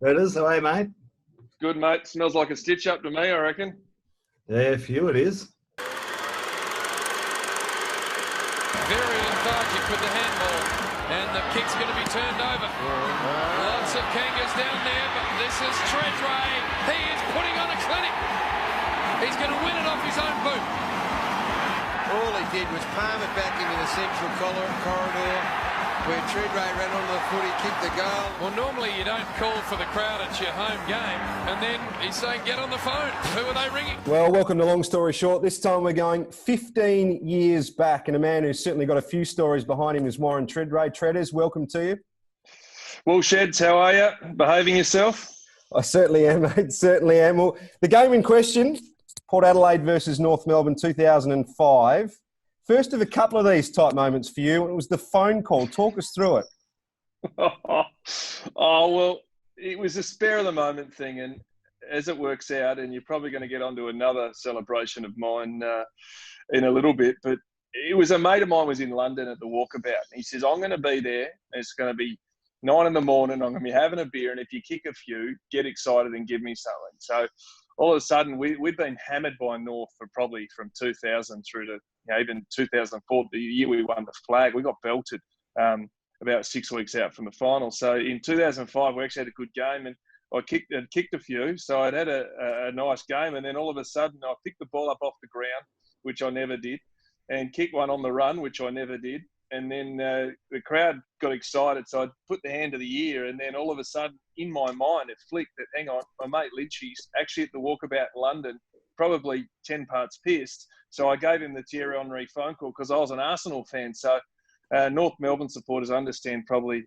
It is. How are you, mate? Good, mate. Smells like a stitch up to me, I reckon. Yeah, for you it is. Very lethargic with the handball. And the kick's going to be turned over. Lots of Kangas down there, but this is Tredrea. He is putting on a clinic. He's going to win it off his own boot. All he did was palm it back into the central corridor where Tredrea ran onto the footy, kicked the goal. Well, normally you don't call for the crowd at your home game. And then he's saying, get on the phone. Who are they ringing? Well, welcome to Long Story Short. This time we're going 15 years back, and a man who's certainly got a few stories behind him is Warren Tredrea. Tredders, welcome to you. Well, Sheds, how are you? Behaving yourself? I certainly am, mate. Certainly am. Well, the game in question, Port Adelaide versus North Melbourne 2005. First of a couple of these type moments for you. It was the phone call. Talk us through it. Well, it was a spare of the moment thing. And as it works out, and you're probably going to get onto another celebration of mine in a little bit, but it was a mate of mine was in London at the Walkabout. And he says, I'm going to be there. It's going to be 9 a.m. I'm going to be having a beer. And if you kick a few, get excited and give me something. So all of a sudden, we'd been hammered by North for probably from 2000 through to even 2004, the year we won the flag. We got belted about 6 weeks out from the final. So in 2005, we actually had a good game, and I kicked a few. So I'd had a nice game, and then all of a sudden, I picked the ball up off the ground, which I never did, and kicked one on the run, which I never did. And then the crowd got excited, so I put the hand of the year, and then all of a sudden, in my mind, it flicked that, hang on, my mate Lynchy's actually at the Walkabout in London, probably 10 parts pissed. So I gave him the Thierry Henry phone call because I was an Arsenal fan. So North Melbourne supporters understand probably,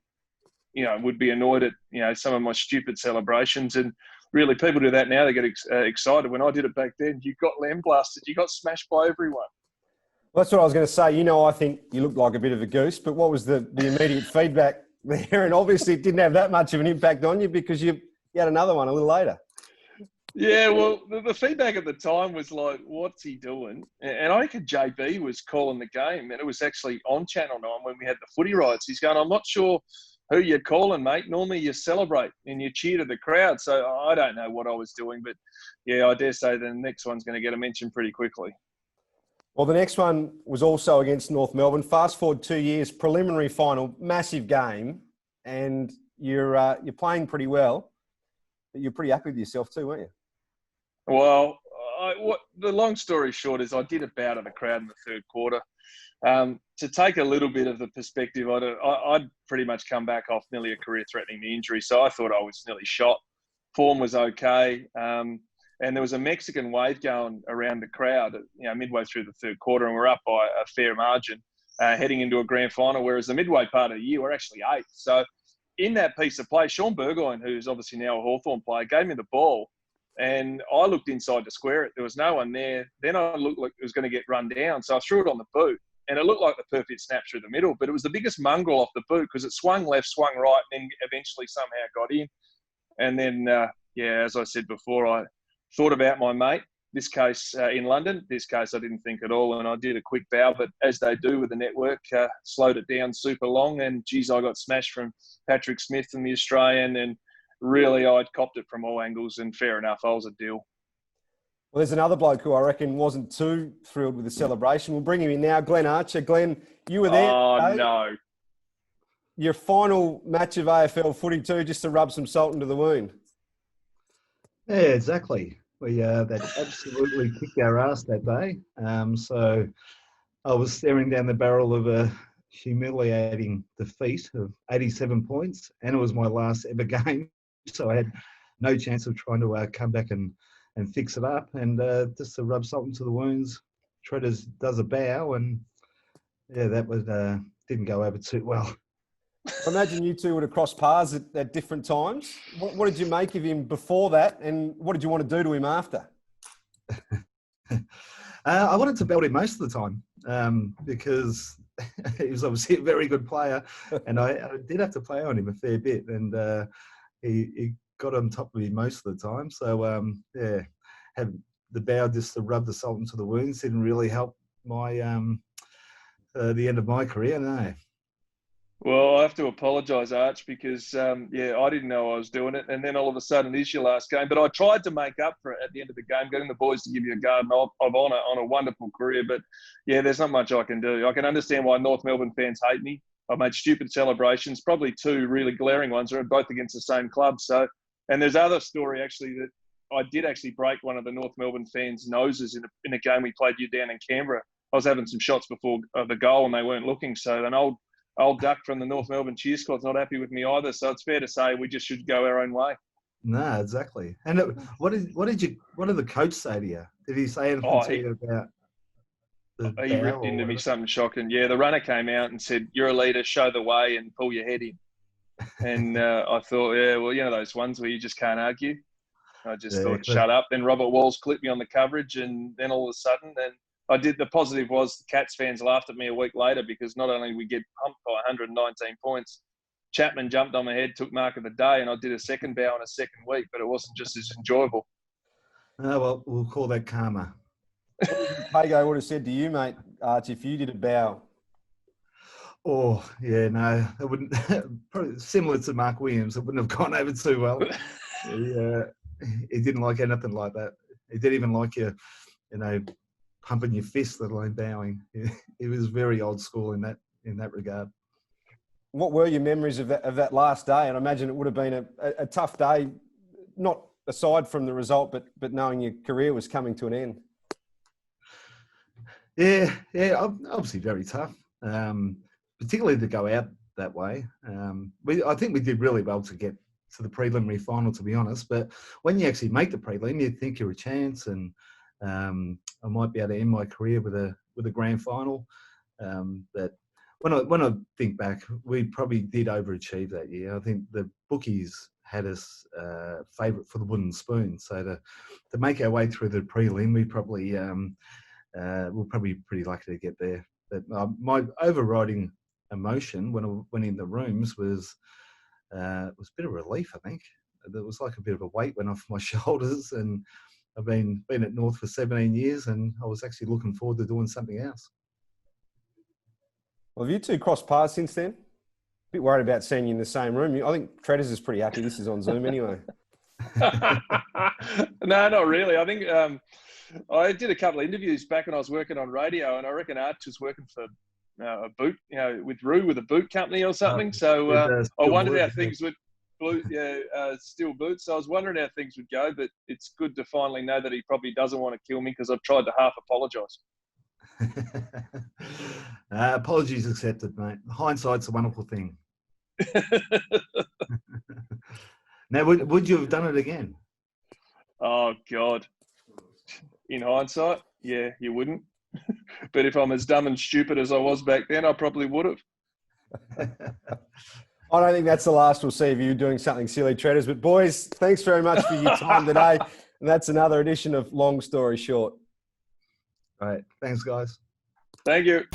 would be annoyed at, some of my stupid celebrations. And really, people do that now. They get excited. When I did it back then, you got lambasted. You got smashed by everyone. Well, that's what I was going to say. I think you looked like a bit of a goose, but what was the immediate feedback there? And obviously it didn't have that much of an impact on you because you had another one a little later. Yeah, well, the feedback at the time was like, what's he doing? And I think JB was calling the game, and it was actually on Channel 9 when we had the footy rights. He's going, I'm not sure who you're calling, mate. Normally you celebrate and you cheer to the crowd. So I don't know what I was doing, but yeah, I dare say the next one's going to get a mention pretty quickly. Well, the next one was also against North Melbourne. Fast forward 2 years, preliminary final, massive game, and you're playing pretty well. But you're pretty happy with yourself too, weren't you? Well, the long story short is I did a bout of the crowd in the third quarter. To take a little bit of the perspective, I'd pretty much come back off nearly a career-threatening injury, so I thought I was nearly shot. Form was okay, and there was a Mexican wave going around the crowd, midway through the third quarter, and we're up by a fair margin, heading into a grand final. Whereas the midway part of the year, we're actually eighth. So in that piece of play, Sean Burgoyne, who's obviously now a Hawthorn player, gave me the ball. And I looked inside to square it. There was no one there. Then I looked like it was going to get run down. So I threw it on the boot. And it looked like the perfect snap through the middle. But it was the biggest mongrel off the boot because it swung left, swung right, and then eventually somehow got in. And then, as I said before, I thought about my mate. This case in London, this case I didn't think at all. And I did a quick bow. But as they do with the network, slowed it down super long. And, geez, I got smashed from Patrick Smith and the Australian. And really, I'd copped it from all angles, and fair enough, I was a deal. Well, there's another bloke who I reckon wasn't too thrilled with the celebration. We'll bring him in now, Glenn Archer. Glenn, you were there. Oh, no. Your final match of AFL footy too, just to rub some salt into the wound. Yeah, exactly. We that absolutely kicked our ass that day. So I was staring down the barrel of a humiliating defeat of 87 points, and it was my last ever game. So I had no chance of trying to come back and fix it up. And just to rub salt into the wounds, Tredders does a bow, and yeah, that was didn't go over too well. I imagine you two would have crossed paths at different times. What did you make of him before that, and what did you want to do to him after? I wanted to belt him most of the time because he was obviously a very good player, and I did have to play on him a fair bit, and he got on top of me most of the time. So, have the bow just to rub the salt into the wounds didn't really help my the end of my career, no. Well, I have to apologise, Arch, because, I didn't know I was doing it. And then all of a sudden, it is your last game. But I tried to make up for it at the end of the game, getting the boys to give you a garden of honour on a wonderful career. But, yeah, there's not much I can do. I can understand why North Melbourne fans hate me. I made stupid celebrations, probably two really glaring ones, are both against the same club. So, and there's other story, actually, that I did actually break one of the North Melbourne fans' noses in a game we played you down in Canberra. I was having some shots before the goal and they weren't looking. So an old duck from the North Melbourne cheer squad's not happy with me either. So it's fair to say we just should go our own way. No, exactly. And what did the coach say to you? Did he say anything to you about he ripped into me something shocking. Yeah, the runner came out and said, "You're a leader, show the way and pull your head in." And I thought, yeah, well, those ones where you just can't argue. I just thought, shut up. Then Robert Walls clipped me on the coverage, and then all of a sudden, the positive was the Cats fans laughed at me a week later because not only we get pumped by 119 points, Chapman jumped on my head, took mark of the day, and I did a second bow in a second week, but it wasn't just as enjoyable. Oh, well, we'll call that karma. Pago would have said to you, mate, Arch, if you did a bow. Oh, yeah, no, it wouldn't. Probably similar to Mark Williams, it wouldn't have gone over too well. He didn't like anything like that. He didn't even like you pumping your fist, let alone bowing. He was very old school in that regard. What were your memories of that last day? And I imagine it would have been a tough day, not aside from the result, but knowing your career was coming to an end. Yeah, obviously very tough, particularly to go out that way. I think we did really well to get to the preliminary final, to be honest. But when you actually make the prelim, you think you're a chance, and I might be able to end my career with a grand final. But when I think back, we probably did overachieve that year. I think the bookies had us favourite for the wooden spoon. So to make our way through the prelim, we probably we're probably pretty lucky to get there. But my overriding emotion when I went in the rooms was a bit of relief. I think there was like a bit of a weight went off my shoulders, and I've been at North for 17 years, and I was actually looking forward to doing something else. Well, have you two crossed paths since then? A bit worried about seeing you in the same room. I think Tredrea is pretty happy this is on Zoom anyway. No, not really. I think I did a couple of interviews back when I was working on radio, and I reckon Arch was working for a boot, with Roo, with a boot company or something. So I wondered how things would, Steel Boots. So I was wondering how things would go, but it's good to finally know that he probably doesn't want to kill me because I've tried to half apologise. Apologies accepted, mate. Hindsight's a wonderful thing. Now, would you have done it again? Oh, God. In hindsight, yeah, you wouldn't. But if I'm as dumb and stupid as I was back then, I probably would have. I don't think that's the last we'll see of you doing something silly, Tredrea. But, boys, thanks very much for your time today. And that's another edition of Long Story Short. All right. Thanks, guys. Thank you.